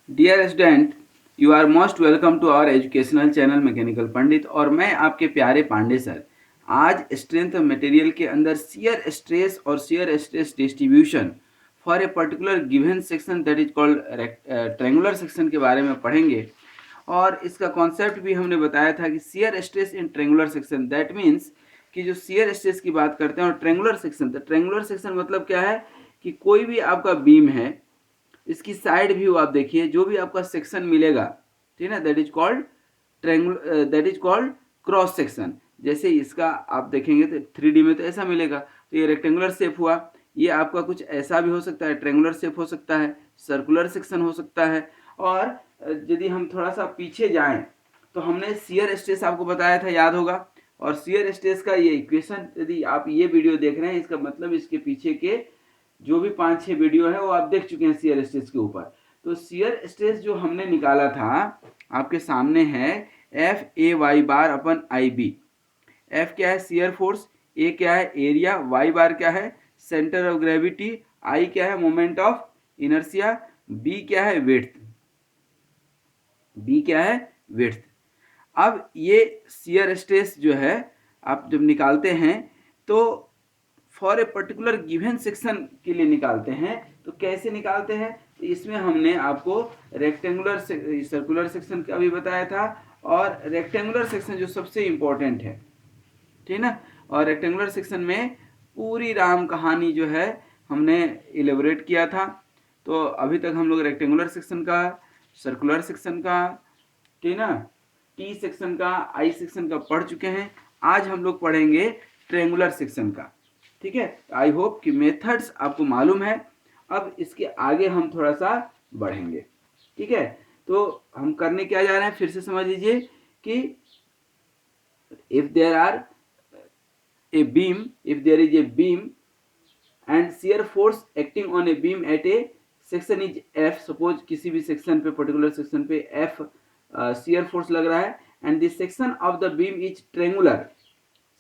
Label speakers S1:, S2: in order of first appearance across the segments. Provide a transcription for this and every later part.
S1: Dear student, you are most welcome to our educational channel mechanical Pandit. और मैं आपके प्यारे पांडे सर आज स्ट्रेंथ मटेरियल के अंदर शियर स्ट्रेस और shear stress distribution for a particular given section that is called triangular section के बारे में पढ़ेंगे। और इसका कॉन्सेप्ट भी हमने बताया था कि shear stress in triangular section, that means कि जो शियर स्ट्रेस की बात करते हैं और ट्रायंगुलर सेक्शन, तो ट्रायंगुलर सेक्शन मतलब क्या है कि कोई भी आपका बीम है, इसकी साइड व्यू आप देखिए, जो भी आपका सेक्शन मिलेगा, ठीक है ना, that is called triangular, that is called cross section. जैसे इसका आप देखेंगे तो 3D में तो ऐसा मिलेगा, तो ये रेक्टेंगुलर शेप हुआ। ये आपका कुछ ऐसा भी हो सकता है, ट्रायंगुलर शेप हो सकता है, सर्कुलर सेक्शन हो सकता है। और यदि हम थोड़ा सा पीछे जाएं तो हमने शियर स्ट्रेस आपको बताया था, याद होगा। और शियर स्ट्रेस का ये इक्वेशन, यदि आप ये वीडियो देख रहे हैं, इसका मतलब इसके पीछे के जो भी 5-6 वीडियो है वो आप देख चुके हैं शियर स्ट्रेस के ऊपर। तो शियर स्ट्रेस जो हमने निकाला था आपके सामने है F A Y bar upon I B. F क्या है? Shear force. ए क्या है? एरिया। वाई बार क्या है? Centre of gravity. आई क्या है? Moment of inertia. बी क्या है? विड्थ। बी क्या है? विड्थ। अब ये शियर स्ट्रेस जो है आप जब निकालते हैं तो for a particular given section के लिए निकालते हैं। तो कैसे निकालते हैं? तो इसमें हमने आपको रेक्टेंगुलर सर्कुलर सेक्शन का भी बताया था, और रेक्टेंगुलर सेक्शन जो सबसे इंपॉर्टेंट है, ठीक ना। और रेक्टेंगुलर सेक्शन में पूरी राम कहानी जो है हमने इलेबोरेट किया था। तो अभी तक हम लोग रेक्टेंगुलर सेक्शन का, सर्कुलर सेक्शन का, ठीक ना, टी सेक्शन का, आई सेक्शन का पढ़ चुके हैं। आज हम लोग पढ़ेंगे ट्रेंगुलर सेक्शन का, ठीक है। आई होप कि मेथड्स आपको मालूम है। अब इसके आगे हम थोड़ा सा बढ़ेंगे, ठीक है। तो हम करने क्या जा रहे हैं, फिर से समझ लीजिए कि if there are a beam, if there is a beam and shear force acting on a beam at a section is F, suppose किसी भी सेक्शन पे, पर्टिकुलर सेक्शन पे F shear force लग रहा है, and the section of the beam is triangular,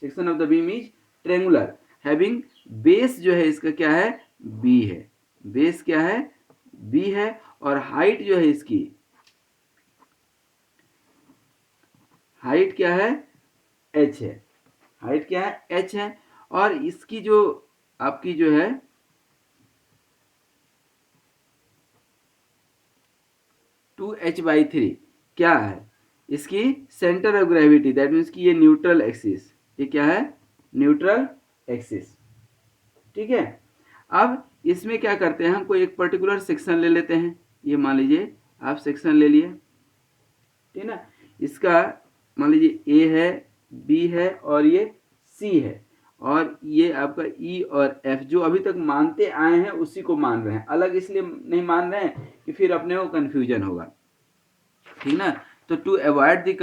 S1: section of the beam is triangular having base जो है इसका क्या है? B है। बेस क्या है? B है। और हाइट जो है इसकी, हाइट क्या है? H है। हाइट क्या है? H है। और इसकी जो आपकी जो है 2h/3 क्या है? इसकी centre of gravity, that means कि ये न्यूट्रल एक्सिस। ये क्या है? न्यूट्रल एक्सिस, ठीक है। अब इसमें क्या करते हैं, हम कोई एक पर्टिकुलर सेक्शन ले लेते हैं। ये मान लीजिए आप सेक्शन ले लिए, ठीक ना। इसका मान लीजिए ए है, बी है और ये सी है। और ये आपका ई और एफ जो अभी तक मानते आए हैं उसी को मान रहे हैं। अलग इसलिए नहीं मान रहे हैं कि फिर अपने को कन्फ्यूजन होगा, ठीक ना। तो to avoid the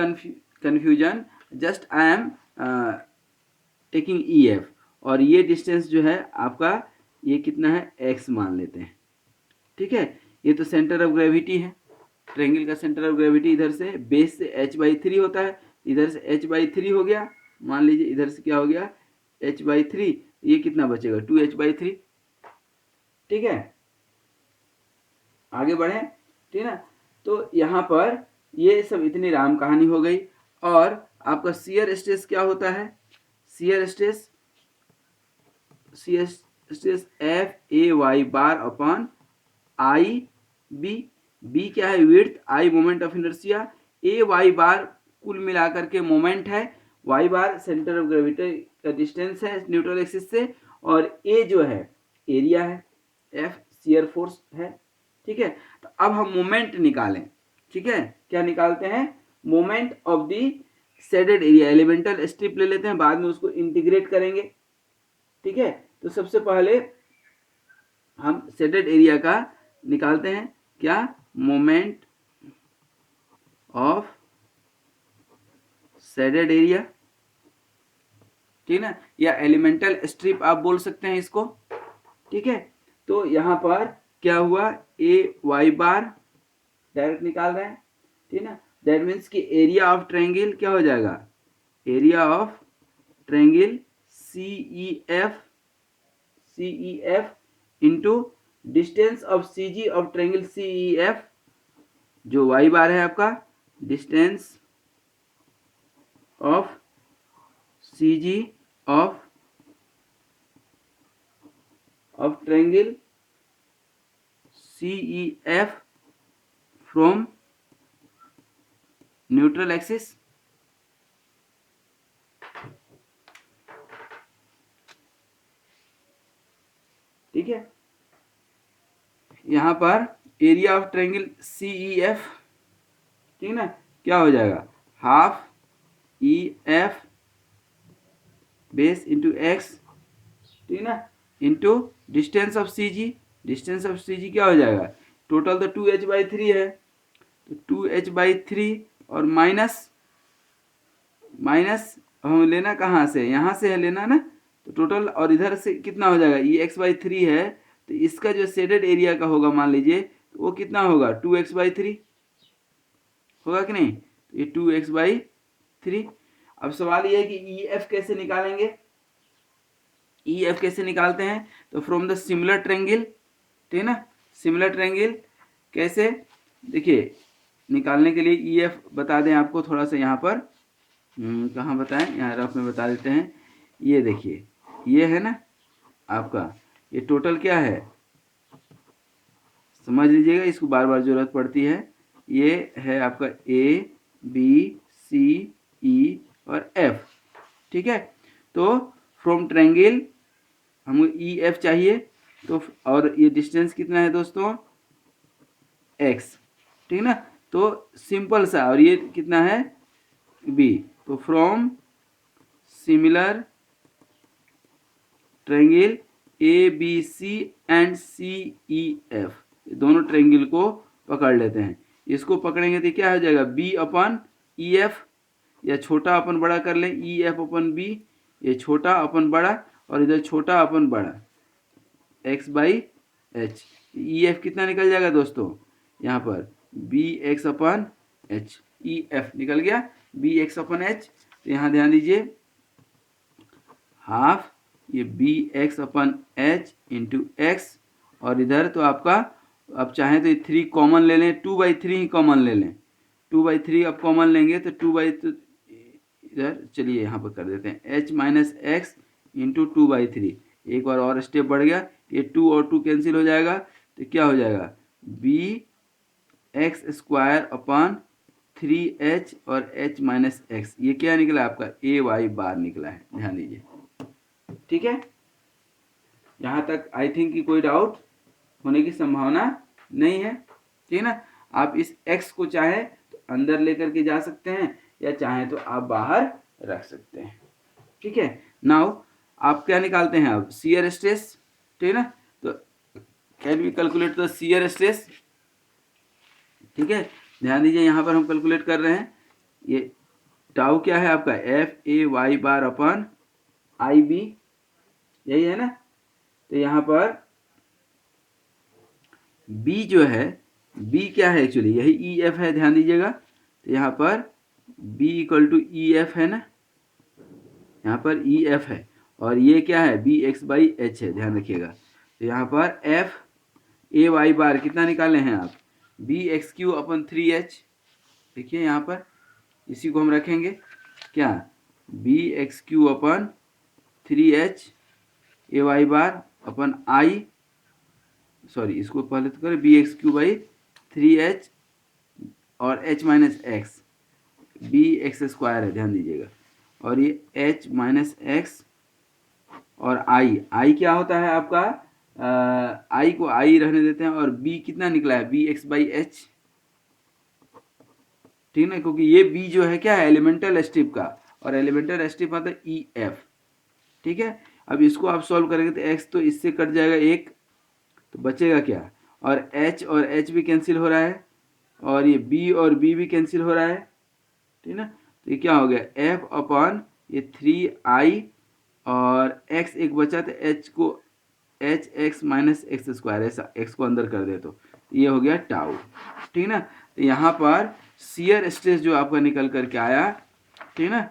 S1: confusion just I am taking E F. और ये डिस्टेंस जो है आपका, ये कितना है? एक्स मान लेते हैं, ठीक है। ये तो सेंटर ऑफ ग्रेविटी है, ट्रेंगल का सेंटर ऑफ ग्रेविटी इधर से बेस से h/3 होता है, इधर से h/3 हो गया। मान लीजिए इधर से क्या हो गया? h/3। ये कितना बचेगा? 2h/3, ठीक है। आगे बढ़े, ठीक है ना। तो यहाँ पर ये सब इतनी राम कहानी हो गई। और आपका शियर स्ट्रेस क्या होता है? Shear stress, shear stress F A Y bar upon I B. B क्या है? Width. I moment of inertia. A Y bar कुल मिलाकर के मोमेंट है। Y bar centre of gravity का डिस्टेंस है न्यूट्रल एक्सिस से। और ए जो है एरिया है, एफ शियर फोर्स है, ठीक है। तो अब हम मोमेंट निकालें, ठीक है। क्या निकालते हैं? Moment of the shaded area. Elemental strip ले लेते हैं, बाद में उसको इंटीग्रेट करेंगे, ठीक है। तो सबसे पहले हम शेडेड एरिया का निकालते हैं। क्या? मोमेंट ऑफ शेडेड एरिया, ठीक है ना, या एलिमेंटल स्ट्रिप आप बोल सकते हैं इसको, ठीक है। तो यहां पर क्या हुआ? ए वाई बार डायरेक्ट निकाल रहे हैं, ठीक है ना। दैट मीन्स कि एरिया ऑफ ट्रायंगल क्या हो जाएगा? Area of triangle CEF, CEF into distance of CG of triangle CEF जो वाई बार है आपका distance of C G of triangle C E F from neutral axis. ठीक है, यहाँ पर area of triangle C E F, ठीक ना, क्या हो जाएगा half E F base into X, ठीक ना, into distance of C ji. Distance of C जी क्या हो जाएगा, टोटल तो 2h/3 है, तो 2h/3 और माइनस हम लेना कहाँ से, यहाँ से है लेना ना, तो टोटल और इधर से कितना हो जाएगा, ये x/3 है, तो इसका जो शेडेड एरिया का होगा मान लीजिए, तो वो कितना होगा 2x/3 होगा कि नहीं, तो ये 2x/3। अब सवाल ये है कि ई एफ कैसे निकालेंगे, ई एफ कैसे निकालते हैं, तो फ्रॉम द सिमिलर ट्रायंगल, ठीक है ना, सिमिलर ट्रायंगल कैसे, देखिए निकालने के लिए ई एफ बता दें आपको थोड़ा सा यहाँ पर, कहाँ बताएं, यहाँ रफ में बता देते हैं। ये देखिए ये है ना आपका, ये टोटल क्या है समझ लीजिएगा, इसको बार बार जरूरत पड़ती है। ये है आपका ए बी सी ई और एफ, ठीक है। तो फ्रॉम ट्रायंगल हमको ई एफ चाहिए, तो और ये डिस्टेंस कितना है दोस्तों एक्स, ठीक ना, तो सिंपल सा, और ये कितना है बी, तो from similar triangle A B C and C E F, दोनों ट्रायंगल को पकड़ लेते हैं। इसको पकड़ेंगे तो क्या हो जाएगा बी अपन ई एफ, या छोटा अपन बड़ा कर लें ई एफ अपन बी, ये छोटा अपन बड़ा और इधर छोटा अपन बड़ा x/h। ई एफ कितना निकल जाएगा दोस्तों, यहाँ पर B x upon H, E F निकल गया बी एक्स अपन एच। तो यहाँ ध्यान दीजिए हाफ ये B x upon H into x, और इधर तो आपका अब चाहें तो ये 3 कॉमन ले लें, 2/3 ही कॉमन ले लें, 2/3 अब कॉमन लेंगे तो 2 तो इधर चलिए यहाँ पर कर देते हैं h-x इंटू 2/3, एक बार और स्टेप बढ़ गया, ये 2 और 2 कैंसिल हो जाएगा, तो क्या हो जाएगा B x square upon 3h और h-x, ये क्या निकला आपका ए वाई बार निकला है, ध्यान दीजिए। ठीक है, यहाँ तक आई थिंक कि कोई डाउट होने की संभावना नहीं है, ठीक है ना। आप इस x को चाहे तो अंदर लेकर के जा सकते हैं, या चाहे तो आप बाहर रख सकते हैं, ठीक है। नाउ आप क्या निकालते हैं अब शियर स्ट्रेस, ठीक है ना, तो can we calculate the shear stress, ठीक है। ध्यान दीजिए यहाँ पर हम कैलकुलेट कर रहे हैं, ये टाउ क्या है आपका F A Y bar upon I B, यही है ना। तो यहाँ पर b जो है, b क्या है एक्चुअली यही ई एफ है, ध्यान दीजिएगा। तो यहाँ पर b equal to E F है ना, यहाँ पर ई एफ है, और ये क्या है बी x/h है, ध्यान रखिएगा। तो यहाँ पर f ए वाई बार कितना निकाले हैं आप bx³ अपन 3h, देखिए यहाँ पर इसी को हम रखेंगे क्या bx³ अपन 3h ए वाई बार अपन आई, सॉरी इसको पहले तो करें bx³/3h और h-x, bx² है, ध्यान दीजिएगा, और ये h-x और i क्या होता है आपका, i को i रहने देते हैं, और b कितना निकला है bx/h, ठीक ना, क्योंकि ये b जो है क्या है एलिमेंटल स्ट्रिप का, और एलिमेंटल स्ट्रिप मतलब ई एफ, ठीक है। अब इसको आप सॉल्व करेंगे तो x तो इससे कट जाएगा एक, तो बचेगा क्या, और h और h भी कैंसिल हो रहा है, और ये b और b भी कैंसिल हो रहा है, ठीक ना। तो ये क्या हो गया f अपन ये 3i और x एक बचा, तो h को h-x-x², ऐसा x को अंदर कर दे तो ये हो गया टाउ, ठीक ना। तो यहाँ पर शियर स्ट्रेस जो आपका निकल करके आया, ठीक ना,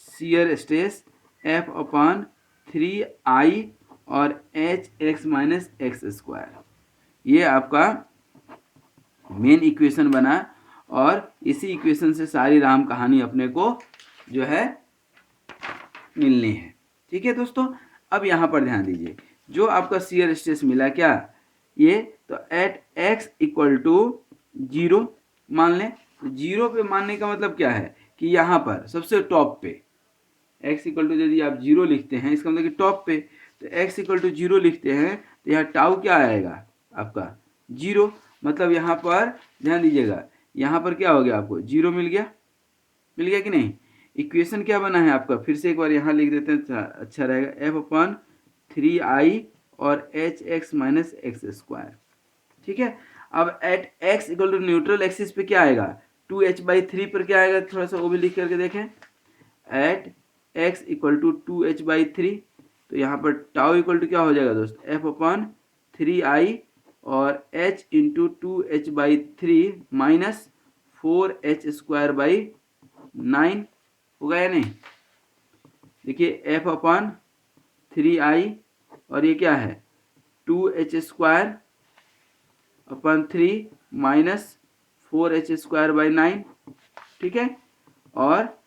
S1: shear stress f upon 3i और h-x-x², ये आपका मेन इक्वेशन बना और इसी इक्वेशन से सारी राम कहानी अपने को जो है मिलनी है। ठीक है दोस्तों, अब यहाँ पर ध्यान दीजिए, जो आपका शियर स्ट्रेस मिला क्या, ये तो एट x इक्वल टू 0 मान लें। तो 0 पे मानने का मतलब क्या है कि यहाँ पर सबसे टॉप पे x इक्वल टू, यदि आप 0 लिखते हैं इसका मतलब कि टॉप पे, तो x इक्वल टू 0 लिखते हैं तो यहाँ टाउ क्या आएगा आपका 0। मतलब यहाँ पर ध्यान दीजिएगा, यहाँ पर क्या हो गया, आपको 0 मिल गया कि नहीं। इक्वेशन क्या बना है आपका, फिर से एक बार यहाँ लिख देते हैं, अच्छा रहेगा, f अपन 3i और H X minus X square. ठीक है, अब at x equal to neutral axis पे क्या आएगा, 2h/3 पर क्या आएगा, थोड़ा सा वो भी लिख करके देखें। Eight x equal to 2h/3, तो यहाँ पर टाउ इक्वल टू क्या हो जाएगा दोस्त, f/3i और h into 2h/3 minus 4h² होगा या नहीं। देखिए f/3i और ये क्या है 2h² माइनस 4h² ठीक है, और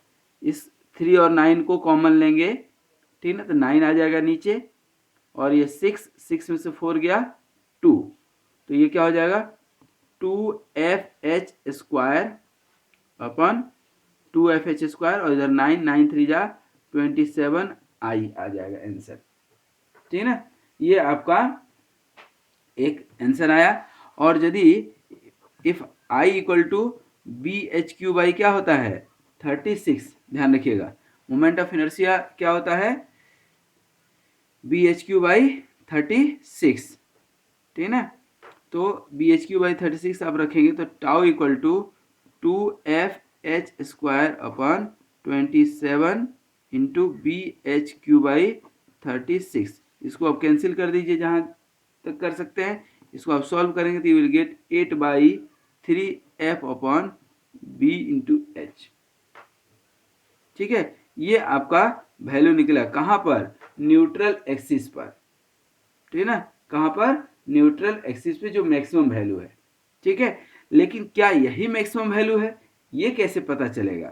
S1: इस 3 और 9 को कॉमन लेंगे, ठीक ना, तो 9 आ जाएगा नीचे, और ये 6 में से 4 गया 2, तो ये क्या हो जाएगा 2fh² अपन 2fh², और इधर 9 3 जा 27i आ जाएगा आंसर। ठीक है ना, ये आपका एक आंसर आया। और यदि if i equal to bh³ क्या होता है 36, ध्यान रखिएगा, मोमेंट ऑफ इनर्शिया क्या होता है bh³/36, ठीक है ना। तो bh³/36 आप रखेंगे तो tau equal to 2fh² upon 27 into bh³/36। इसको आप कैंसिल कर दीजिए जहाँ तक कर सकते हैं, इसको आप सॉल्व करेंगे तो you will get 8/3f upon b into H. ठीक है, ये आपका वैल्यू निकला कहाँ पर, न्यूट्रल एक्सिस पर। ठीक है ना, कहाँ पर, न्यूट्रल एक्सिस पे जो मैक्सिमम वैल्यू है। ठीक है, लेकिन क्या यही मैक्सिमम वैल्यू है, ये कैसे पता चलेगा,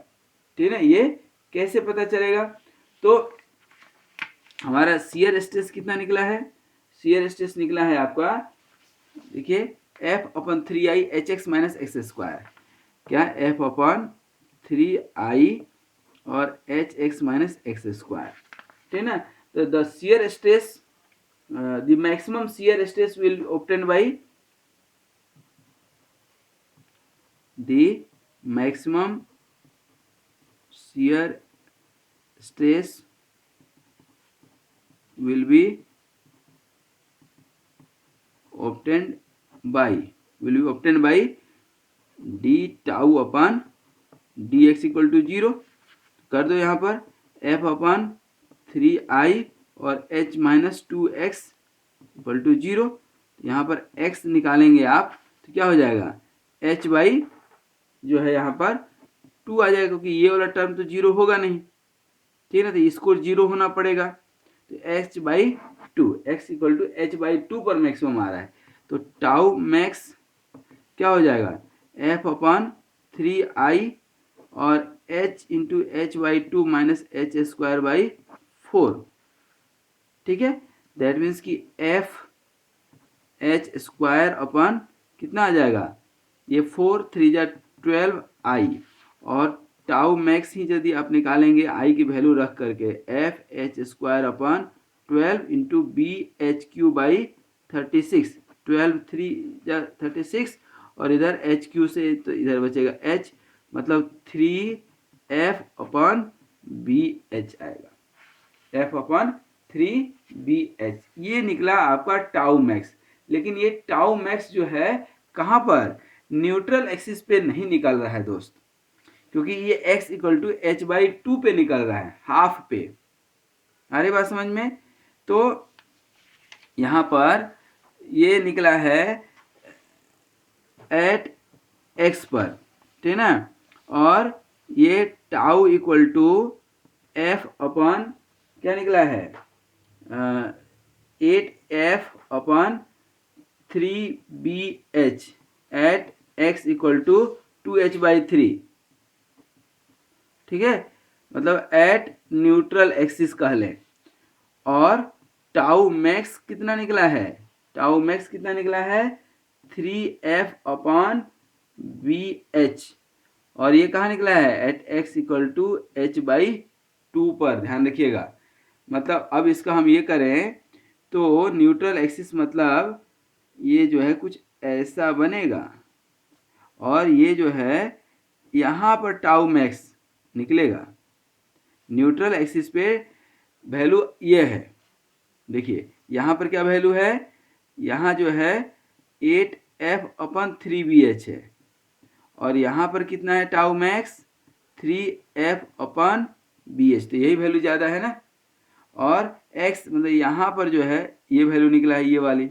S1: ठीक है ना, ये कैसे पता चलेगा। तो हमारा शियर स्ट्रेस कितना निकला है, शियर स्ट्रेस निकला है आपका, देखिए f/3i hx minus X square, क्या f/3i और hx माइनस एक्स स्क्वायर, ठीक है ना। तो the shear stress, the maximum shear stress will be obtained by the maximum shear stress will be obtained by d tau upon dx equal to 0 कर दो यहाँ पर, f/3i और h minus 2x equal to 0, यहाँ पर x निकालेंगे आप तो क्या हो जाएगा h/ जो है यहाँ पर 2 आ जाएगा, क्योंकि ये वाला टर्म तो 0 होगा नहीं, ठीक है ना, तो इसको 0 होना पड़ेगा, तो h/2, x equal to h/2 पर मैक्सिमम आ रहा है, तो टाउ मैक्स क्या हो जाएगा f/3i और h into h/2 minus h²/4। ठीक है, दैट मीन्स कि f(h²) अपन कितना आ जाएगा, ये 4 3 जा 12i, और टाउ मैक्स ही यदि आप निकालेंगे i की वैल्यू रख करके, f(h²) अपन 12 इंटू bh³/36, 12 3 जा 36, और इधर hq से तो इधर बचेगा h, मतलब 3f/bh आएगा, f/3bh, ये निकला आपका टाउ मैक्स। लेकिन ये टाउ मैक्स जो है कहाँ पर, न्यूट्रल एक्सिस पे नहीं निकल रहा है दोस्त, क्योंकि ये x इक्वल टू h/2 पे निकल रहा है, हाफ पे। अरे बात समझ में, तो यहाँ पर ये निकला है एट x पर, ठीक है ना, और ये टाउ इक्वल टू f अपन क्या निकला है 8f/3bh eight x equal to 2h/3, ठीक है, मतलब एट न्यूट्रल एक्सिस कह लें। और टाउ मैक्स कितना निकला है, टाउ मैक्स कितना निकला है 3f/bh, और ये कहाँ निकला है eight x equal to h/2 पर, ध्यान रखिएगा। मतलब अब इसका हम ये करें तो न्यूट्रल एक्सिस मतलब ये जो है कुछ ऐसा बनेगा, और ये जो है यहाँ पर टाउ मैक्स निकलेगा। न्यूट्रल एक्सिस पे वैल्यू ये है, देखिए यहाँ पर क्या वैल्यू है, यहाँ जो है 8f/3bh है, और यहाँ पर कितना है टाउ मैक्स 3f/bh, तो यही वैल्यू ज़्यादा है ना। और x मतलब यहाँ पर जो है ये वैल्यू निकला है, ये वाली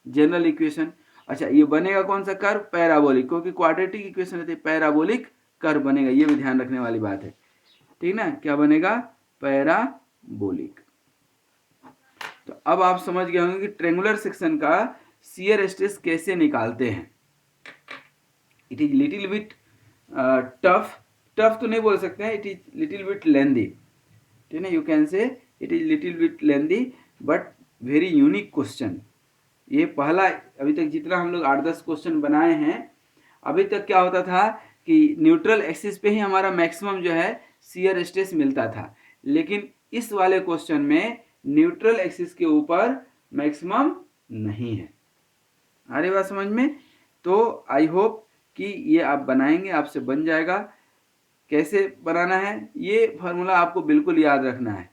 S1: जनरल इक्वेशन। अच्छा, ये बनेगा कौन सा कर्व, पैराबोलिक, क्योंकि क्वाड्रेटिक इक्वेशन रहती है, पैराबोलिक कर्व बनेगा, ये भी ध्यान रखने वाली बात है, ठीक ना। क्या बनेगा, पैराबोलिक। तो अब आप समझ गए होंगे कि ट्रेंगुलर सेक्शन का शियर स्ट्रेस कैसे निकालते हैं। It is little bit tough, tough तो नहीं बोल सकते हैं, इट इज लिटिल बिट लेंदी, ठीक है, you can say it is little bit lengthy but very unique question. ये पहला, अभी तक जितना हम लोग 8-10 क्वेश्चन बनाए हैं, अभी तक क्या होता था कि न्यूट्रल एक्सिस पे ही हमारा मैक्सिमम जो है शियर स्ट्रेस मिलता था, लेकिन इस वाले क्वेश्चन में न्यूट्रल एक्सिस के ऊपर मैक्सिमम नहीं है। आ रही बात समझ में। तो आई होप कि ये आप बनाएंगे, आपसे बन जाएगा। कैसे बनाना है, ये फार्मूला आपको बिल्कुल याद रखना है,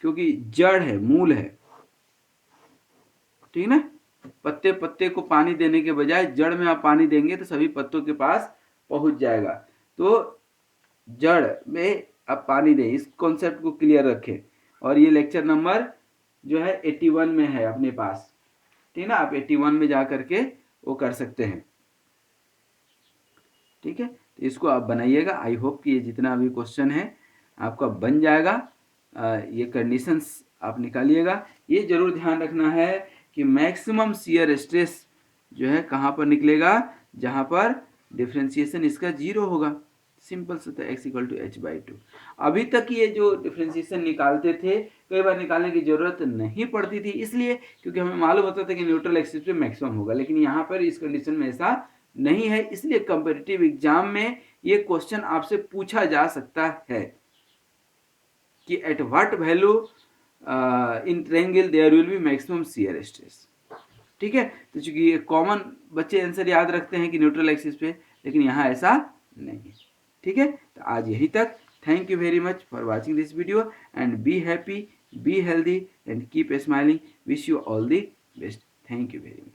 S1: क्योंकि जड़ है, मूल है, ठीक ना। पत्ते पत्ते को पानी देने के बजाय जड़ में आप पानी देंगे तो सभी पत्तों के पास पहुंच जाएगा। तो जड़ में आप पानी दें, इस कॉन्सेप्ट को क्लियर रखें। और ये लेक्चर नंबर जो है 81 में है अपने पास, ठीक ना, आप 81 में जा करके वो कर सकते हैं, ठीक है। तो इसको आप बनाइएगा, आई होप कि ये जितना भी क्वेश्चन है आपका बन जाएगा। ये कंडीशंस आप निकालिएगा। ये जरूर ध्यान रखना है कि मैक्सिमम शियर स्ट्रेस जो है कहाँ पर निकलेगा, जहाँ पर डिफ्रेंशिएशन इसका 0 होगा। सिंपल सा था, x इक्वल टू h/2। अभी तक ये जो डिफ्रेंशिएशन निकालते थे, कई बार निकालने की जरूरत नहीं पड़ती थी, इसलिए क्योंकि हमें मालूम होता था कि न्यूट्रल एक्सिस पे मैक्सिमम होगा, लेकिन यहाँ पर इस कंडीशन में ऐसा नहीं है। इसलिए कंपेटिटिव एग्जाम में ये क्वेश्चन आपसे पूछा जा सकता है कि at what value in triangle there will be maximum shear stress, ठीक है। तो चूंकि ये कॉमन बच्चे आंसर याद रखते हैं कि न्यूट्रल एक्सिस पे, लेकिन यहाँ ऐसा नहीं है, ठीक है। तो आज यही तक। Thank you very much for watching this video and be happy, be healthy and keep smiling. Wish you all the best. Thank you very much.